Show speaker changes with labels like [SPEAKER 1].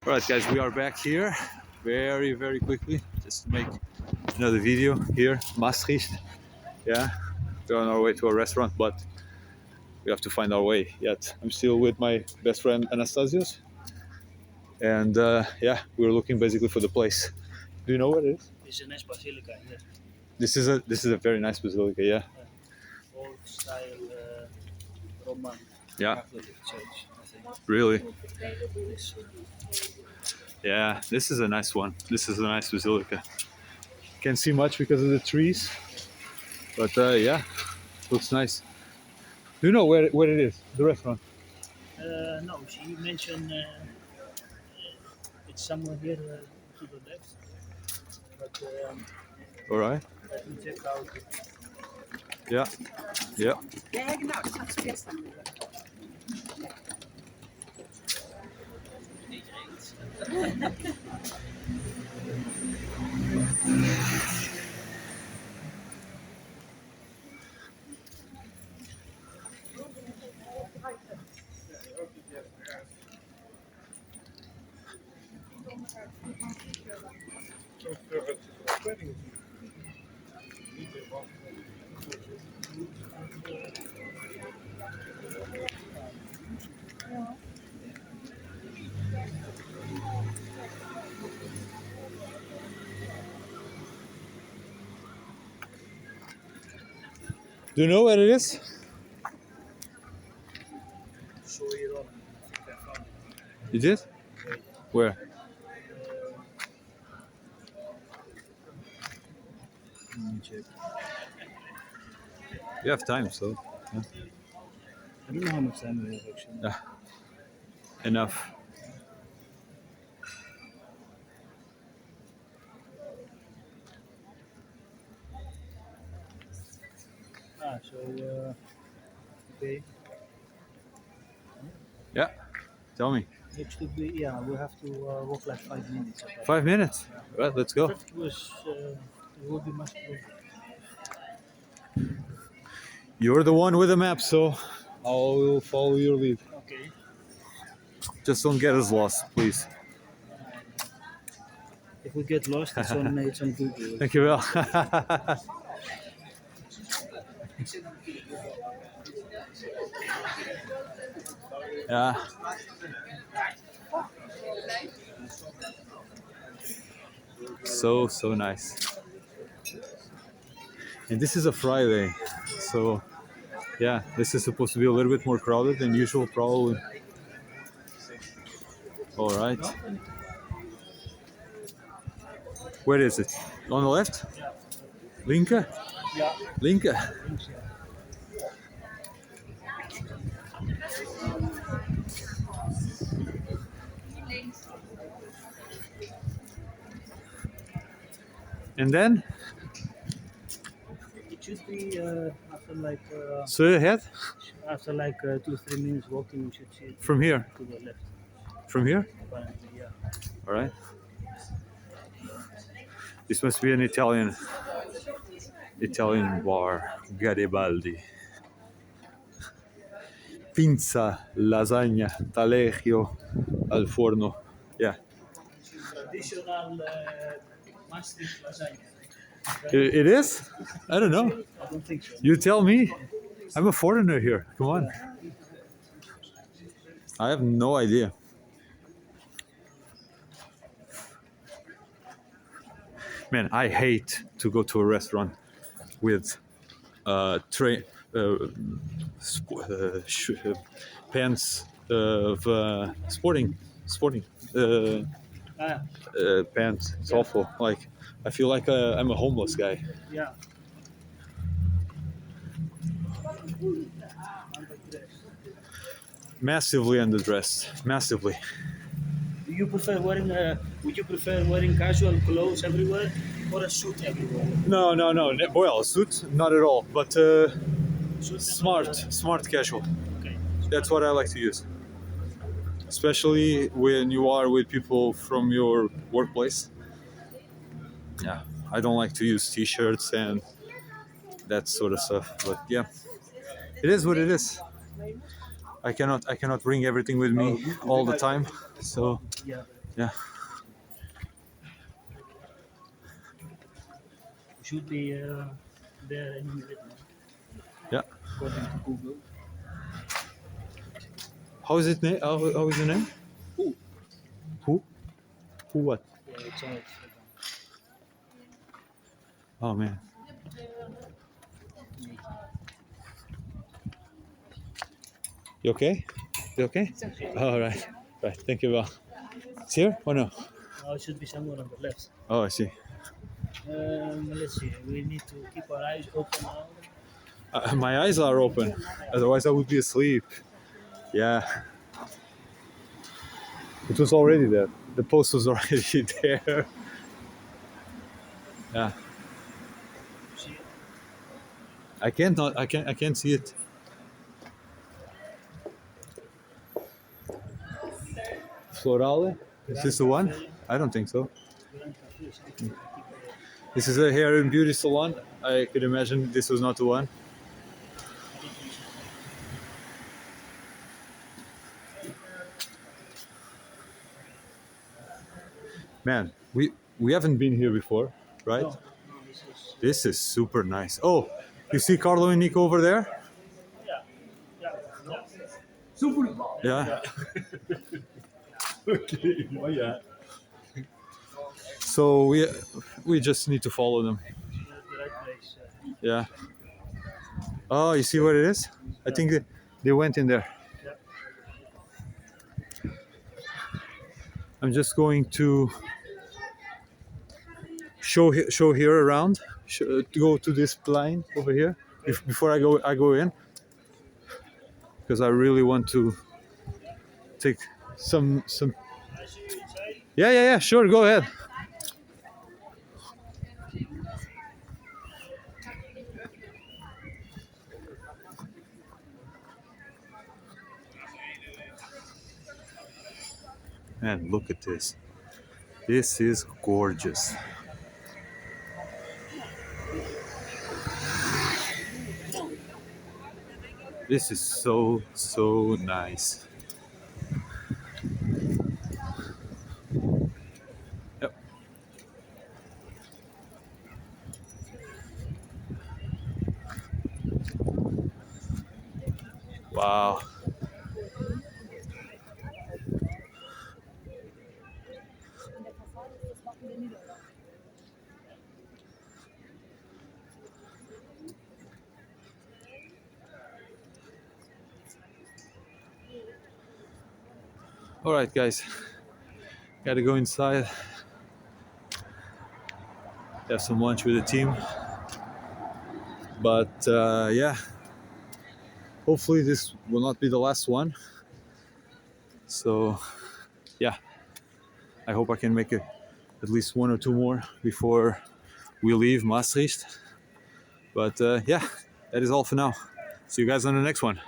[SPEAKER 1] Alright guys, we are back here very quickly just to make another video here, Maastricht. Yeah, we're on our way to a restaurant, but we have to find our way yet. I'm still with my best friend Anastasios, and yeah, we're looking basically for the place. Do you know what it is?
[SPEAKER 2] It's a nice basilica here.
[SPEAKER 1] This is a very nice basilica, yeah.
[SPEAKER 2] Old style Roman
[SPEAKER 1] Yeah.
[SPEAKER 2] Catholic church, I think.
[SPEAKER 1] Really?
[SPEAKER 2] This,
[SPEAKER 1] Yeah, this is a nice one. This is a nice basilica. Can't see much because of the trees, but yeah, looks nice. Do you know where it is? The restaurant?
[SPEAKER 2] no, you mentioned it's somewhere here to the left, but
[SPEAKER 1] All right.
[SPEAKER 2] let me check out.
[SPEAKER 1] Yeah. Yeah.
[SPEAKER 3] Ja, genau, das hast du gestern gesagt.
[SPEAKER 1] Do you know where it is?
[SPEAKER 2] So here on, I think I found it.
[SPEAKER 1] You did? Where?
[SPEAKER 2] Let me check.
[SPEAKER 1] You have time, so
[SPEAKER 2] I don't know how much time we have actually.
[SPEAKER 1] yeah, enough.
[SPEAKER 2] So okay,
[SPEAKER 1] Yeah. Tell me.
[SPEAKER 2] it should be, yeah, we have to walk like 5 minutes. Okay.
[SPEAKER 1] 5 minutes. Right, let's go.
[SPEAKER 2] It was, it will be much closer.
[SPEAKER 1] You're the one with the map, so I will follow your lead.
[SPEAKER 2] Okay.
[SPEAKER 1] Just don't get us lost, please.
[SPEAKER 2] If we get lost, it's on Google.
[SPEAKER 1] Thank you, Will. Yeah. So nice. And this is a Friday, so yeah, this is supposed to be a little bit more crowded than usual, probably. All right. Where is it? On the left? Linker?
[SPEAKER 2] Yeah.
[SPEAKER 1] Linker. And then,
[SPEAKER 2] It should be after like
[SPEAKER 1] straight ahead
[SPEAKER 2] 2-3 minutes walking, we should see it
[SPEAKER 1] from here.
[SPEAKER 2] to the left.
[SPEAKER 1] From here?
[SPEAKER 2] Apparently, yeah.
[SPEAKER 1] All right. This must be an Italian bar. Garibaldi. Pizza, lasagna, taleggio al forno. Yeah.
[SPEAKER 2] Traditional Maastricht lasagna.
[SPEAKER 1] It is? I don't know.
[SPEAKER 2] I don't think so.
[SPEAKER 1] You tell me. I'm a foreigner here. Come on. I have no idea. Man, I hate to go to a restaurant with pants of sporting
[SPEAKER 2] Ah,
[SPEAKER 1] pants. It's awful. Like, I feel like I'm a homeless guy.
[SPEAKER 2] yeah.
[SPEAKER 1] Massively underdressed. Massively.
[SPEAKER 2] Do you prefer wearing? Would you prefer wearing casual clothes everywhere or a suit everywhere?
[SPEAKER 1] No. Well, suit, not at all. But
[SPEAKER 2] Suit
[SPEAKER 1] smart casual.
[SPEAKER 2] Okay.
[SPEAKER 1] That's what I like to use. Especially when you are with people from your workplace. Yeah, I don't like to use t-shirts and that sort of stuff. But yeah, it is what it is. I cannot bring everything with me all the time. So
[SPEAKER 2] Yeah.
[SPEAKER 1] Yeah.
[SPEAKER 2] Should be there any minute now,
[SPEAKER 1] Yeah.
[SPEAKER 2] according to Google.
[SPEAKER 1] How is it name? How is the name?
[SPEAKER 2] Who?
[SPEAKER 1] Who? Who what?
[SPEAKER 2] Yeah, it's on it.
[SPEAKER 1] Oh man. You okay? You okay? All right. Right. Thank you. Well, it's here or no?
[SPEAKER 2] Now it should be somewhere on the left.
[SPEAKER 1] Oh, I see.
[SPEAKER 2] Let's see. We need to keep our eyes open now.
[SPEAKER 1] My eyes are open. Otherwise, I would be asleep. Yeah. It was already there. The post was already there. Yeah.
[SPEAKER 2] See it?
[SPEAKER 1] I can't see it. Florale? Is this the one? I don't think so. This is a hair and beauty salon. I could imagine this was not the one. Man, we haven't been here before, right?
[SPEAKER 2] No, this is.
[SPEAKER 1] This is super nice. Oh, you see Carlo and Nico over there? Yeah. Okay. Oh, yeah. So we just need to follow them.
[SPEAKER 2] The right place.
[SPEAKER 1] Yeah. Oh, you see what it is? I think they went in there.
[SPEAKER 2] Yeah.
[SPEAKER 1] I'm just going to show here around. Go to this line over here before I go in, because I really want to take some.
[SPEAKER 2] I see you inside.
[SPEAKER 1] Yeah. Sure, go ahead. Man, look at this. This is gorgeous. This is so nice. Yep. Wow. All right, guys. Gotta go inside. Have some lunch with the team. But yeah, hopefully this will not be the last one. So yeah, I hope I can make it at least one or two more before we leave Maastricht. But yeah, that is all for now. See you guys on the next one.